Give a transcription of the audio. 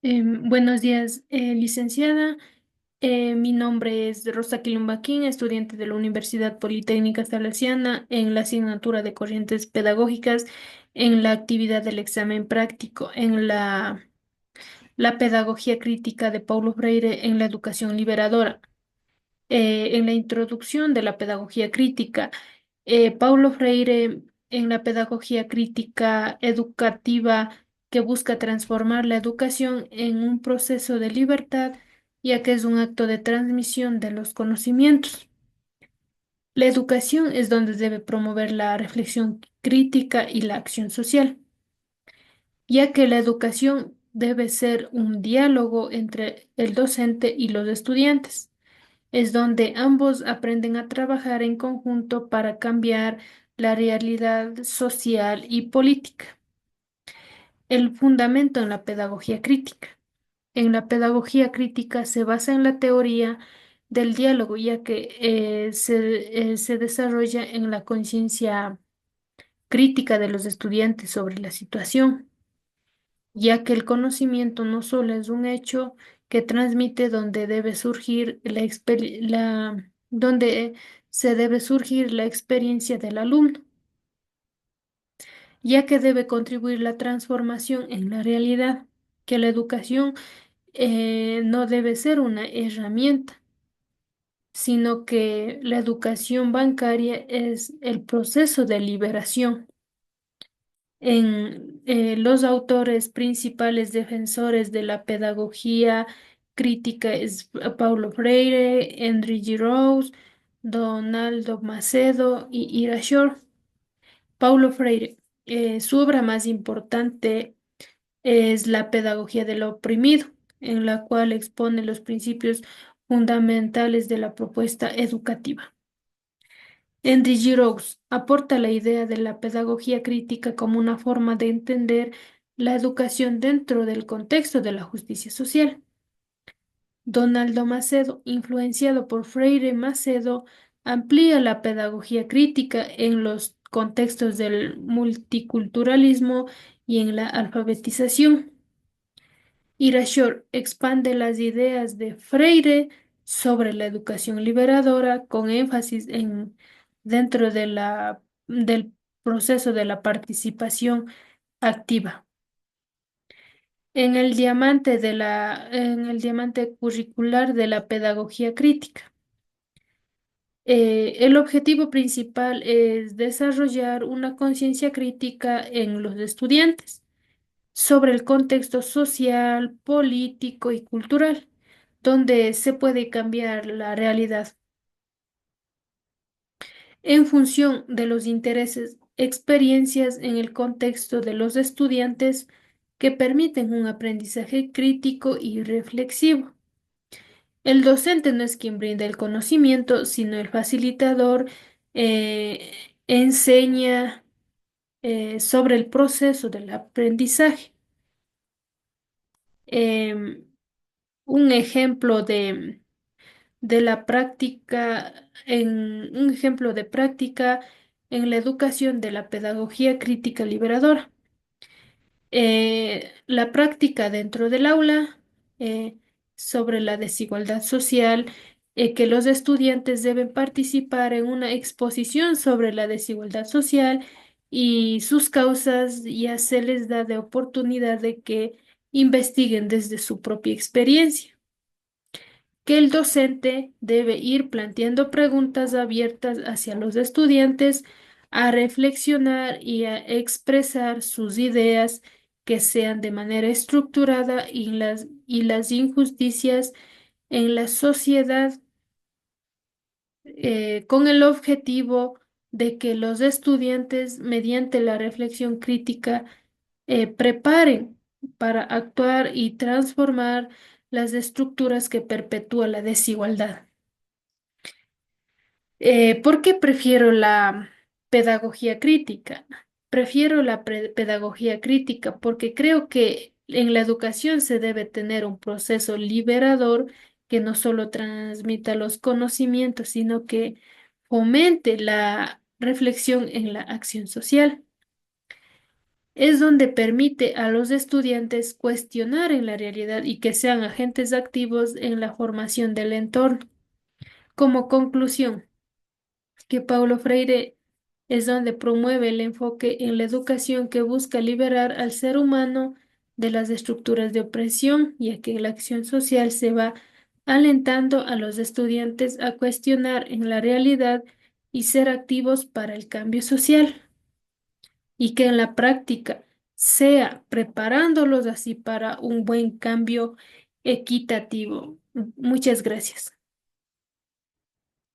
Buenos días, licenciada. Mi nombre es Rosa Quilumbaquín, estudiante de la Universidad Politécnica Salesiana en la asignatura de Corrientes Pedagógicas en la actividad del examen práctico en la pedagogía crítica de Paulo Freire en la educación liberadora. En la introducción de la pedagogía crítica, Paulo Freire en la pedagogía crítica educativa que busca transformar la educación en un proceso de libertad, ya que es un acto de transmisión de los conocimientos. La educación es donde debe promover la reflexión crítica y la acción social, ya que la educación debe ser un diálogo entre el docente y los estudiantes. Es donde ambos aprenden a trabajar en conjunto para cambiar la realidad social y política. El fundamento en la pedagogía crítica. En la pedagogía crítica se basa en la teoría del diálogo, ya que se desarrolla en la conciencia crítica de los estudiantes sobre la situación, ya que el conocimiento no solo es un hecho que transmite donde debe surgir donde se debe surgir la experiencia del alumno, ya que debe contribuir la transformación en la realidad, que la educación no debe ser una herramienta, sino que la educación bancaria es el proceso de liberación. En los autores principales defensores de la pedagogía crítica es Paulo Freire, Henry Giroux, Donaldo Macedo y Ira Shore. Paulo Freire, su obra más importante es La pedagogía del oprimido, en la cual expone los principios fundamentales de la propuesta educativa. Henry Giroux aporta la idea de la pedagogía crítica como una forma de entender la educación dentro del contexto de la justicia social. Donaldo Macedo, influenciado por Freire Macedo, amplía la pedagogía crítica en los contextos del multiculturalismo y en la alfabetización. Irashor expande las ideas de Freire sobre la educación liberadora con énfasis dentro del proceso de la participación activa. En el diamante curricular de la pedagogía crítica. El objetivo principal es desarrollar una conciencia crítica en los estudiantes sobre el contexto social, político y cultural, donde se puede cambiar la realidad en función de los intereses, experiencias en el contexto de los estudiantes que permiten un aprendizaje crítico y reflexivo. El docente no es quien brinda el conocimiento, sino el facilitador eh, enseña sobre el proceso del aprendizaje. Em, un ejemplo de la práctica, un ejemplo de práctica en la educación de la pedagogía crítica liberadora. La práctica dentro del aula sobre la desigualdad social, que los estudiantes deben participar en una exposición sobre la desigualdad social y sus causas, ya se les da de oportunidad de que investiguen desde su propia experiencia, que el docente debe ir planteando preguntas abiertas hacia los estudiantes a reflexionar y a expresar sus ideas que sean de manera estructurada y las injusticias en la sociedad con el objetivo de que los estudiantes, mediante la reflexión crítica, preparen para actuar y transformar las estructuras que perpetúan la desigualdad. ¿Por qué prefiero la pedagogía crítica? Prefiero la pedagogía crítica porque creo que en la educación se debe tener un proceso liberador que no solo transmita los conocimientos, sino que fomente la reflexión en la acción social. es donde permite a los estudiantes cuestionar en la realidad y que sean agentes activos en la formación del entorno. Como conclusión, que Paulo Freire es donde promueve el enfoque en la educación que busca liberar al ser humano de las estructuras de opresión, ya que la acción social se va alentando a los estudiantes a cuestionar en la realidad y ser activos para el cambio social, y que en la práctica sea preparándolos así para un buen cambio equitativo. Muchas gracias.